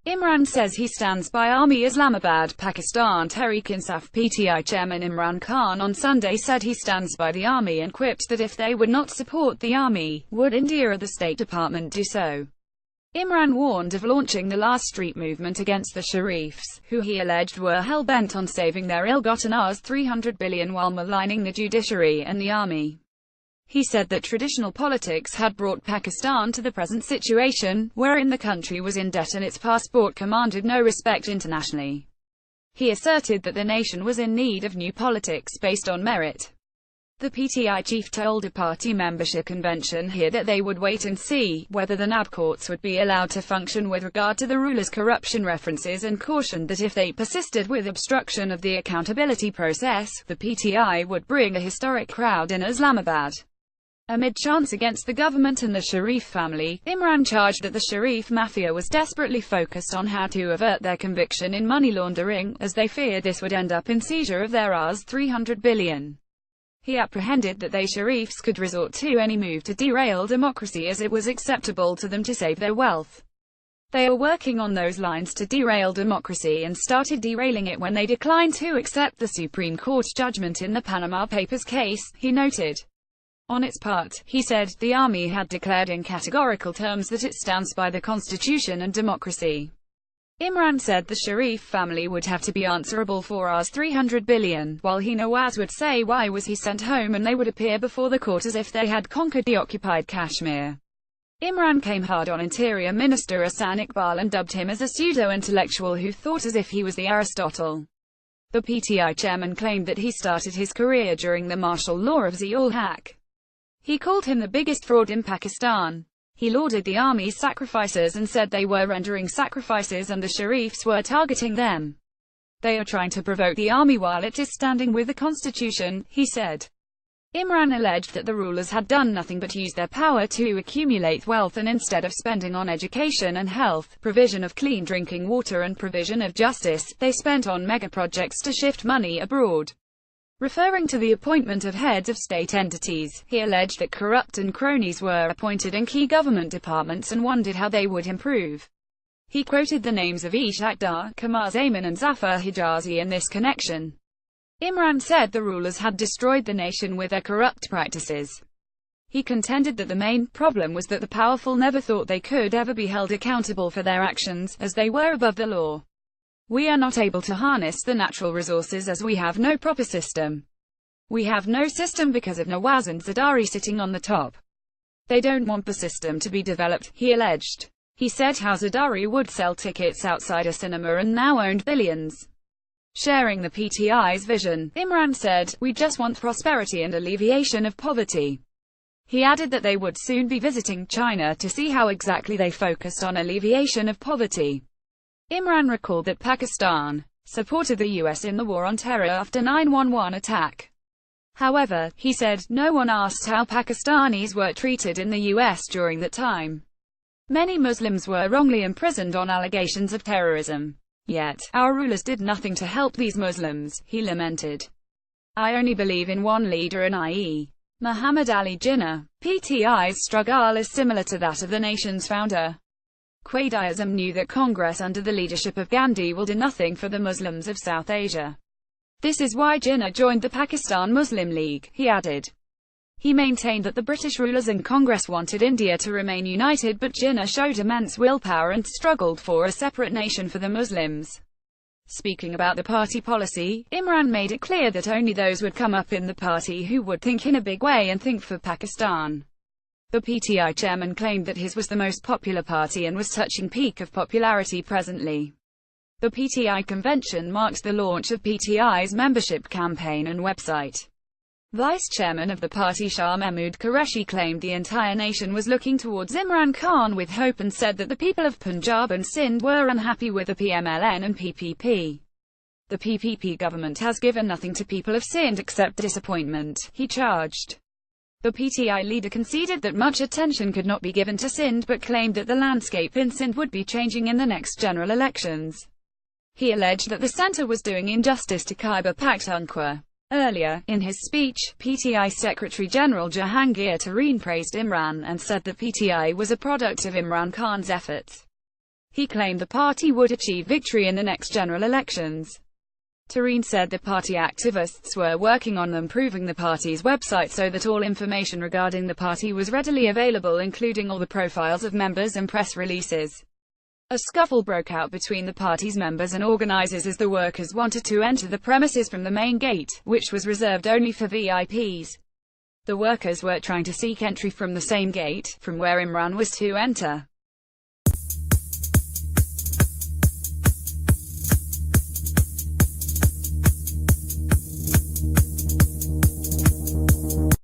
Imran says he stands by Army Islamabad, Pakistan. Tehreek-e-Insaf PTI chairman Imran Khan on Sunday said he stands by the army and quipped that if they would not support the army, would India or the State Department do so? Imran warned of launching the last street movement against the Sharifs, who he alleged were hell-bent on saving their ill-gotten Rs. 300 billion while maligning the judiciary and the army. He said that traditional politics had brought Pakistan to the present situation, wherein the country was in debt and its passport commanded no respect internationally. He asserted that the nation was in need of new politics based on merit. The PTI chief told a party membership convention here that they would wait and see whether the NAB courts would be allowed to function with regard to the ruler's corruption references, and cautioned that if they persisted with obstruction of the accountability process, the PTI would bring a historic crowd in Islamabad. Amid chants against the government and the Sharif family, Imran charged that the Sharif mafia was desperately focused on how to avert their conviction in money laundering, as they feared this would end up in seizure of their Rs. 300 billion. He apprehended that they Sharifs could resort to any move to derail democracy as it was acceptable to them to save their wealth. They are working on those lines to derail democracy and started derailing it when they declined to accept the Supreme Court's judgment in the Panama Papers case, he noted. On its part, he said, the army had declared in categorical terms that it stands by the constitution and democracy. Imran said the Sharif family would have to be answerable for Rs. 300 billion, while he Nawaz would say why was he sent home, and they would appear before the court as if they had conquered the occupied Kashmir. Imran came hard on Interior Minister Ahsan Iqbal and dubbed him as a pseudo-intellectual who thought as if he was the Aristotle. The PTI chairman claimed that he started his career during the martial law of Zia-ul-Haq. He called him the biggest fraud in Pakistan. He lauded the army's sacrifices and said they were rendering sacrifices and the Sharifs were targeting them. They are trying to provoke the army while it is standing with the constitution, he said. Imran alleged that the rulers had done nothing but use their power to accumulate wealth, and instead of spending on education and health, provision of clean drinking water and provision of justice, they spent on mega-projects to shift money abroad. Referring to the appointment of heads of state entities, he alleged that corrupt and cronies were appointed in key government departments and wondered how they would improve. He quoted the names of Ish Akhtar, Qamar Zaman and Zafar Hijazi in this connection. Imran said the rulers had destroyed the nation with their corrupt practices. He contended that the main problem was that the powerful never thought they could ever be held accountable for their actions, as they were above the law. We are not able to harness the natural resources as we have no proper system. We have no system because of Nawaz and Zardari sitting on the top. They don't want the system to be developed, he alleged. He said how Zardari would sell tickets outside a cinema and now owned billions. Sharing the PTI's vision, Imran said, we just want prosperity and alleviation of poverty. He added that they would soon be visiting China to see how exactly they focused on alleviation of poverty. Imran recalled that Pakistan supported the US in the war on terror after 9/11 attack. However, he said, no one asked how Pakistanis were treated in the US during that time. Many Muslims were wrongly imprisoned on allegations of terrorism. Yet, our rulers did nothing to help these Muslims, he lamented. I only believe in one leader, and i.e. Muhammad Ali Jinnah. PTI's struggle is similar to that of the nation's founder. Quaid-i-Azam knew that Congress under the leadership of Gandhi will do nothing for the Muslims of South Asia. This is why Jinnah joined the Pakistan Muslim League, he added. He maintained that the British rulers and Congress wanted India to remain united, but Jinnah showed immense willpower and struggled for a separate nation for the Muslims. Speaking about the party policy, Imran made it clear that only those would come up in the party who would think in a big way and think for Pakistan. The PTI chairman claimed that his was the most popular party and was touching peak of popularity presently. The PTI convention marked the launch of PTI's membership campaign and website. Vice chairman of the party Shah Mahmood Qureshi claimed the entire nation was looking towards Imran Khan with hope and said that the people of Punjab and Sindh were unhappy with the PMLN and PPP. The PPP government has given nothing to people of Sindh except disappointment, he charged. The PTI leader conceded that much attention could not be given to Sindh but claimed that the landscape in Sindh would be changing in the next general elections. He alleged that the centre was doing injustice to Khyber Pakhtunkhwa. Earlier, in his speech, PTI Secretary-General Jahangir Tareen praised Imran and said that PTI was a product of Imran Khan's efforts. He claimed the party would achieve victory in the next general elections. Tareen said the party activists were working on improving the party's website so that all information regarding the party was readily available, including all the profiles of members and press releases. A scuffle broke out between the party's members and organizers as the workers wanted to enter the premises from the main gate, which was reserved only for VIPs. The workers were trying to seek entry from the same gate, from where Imran was to enter.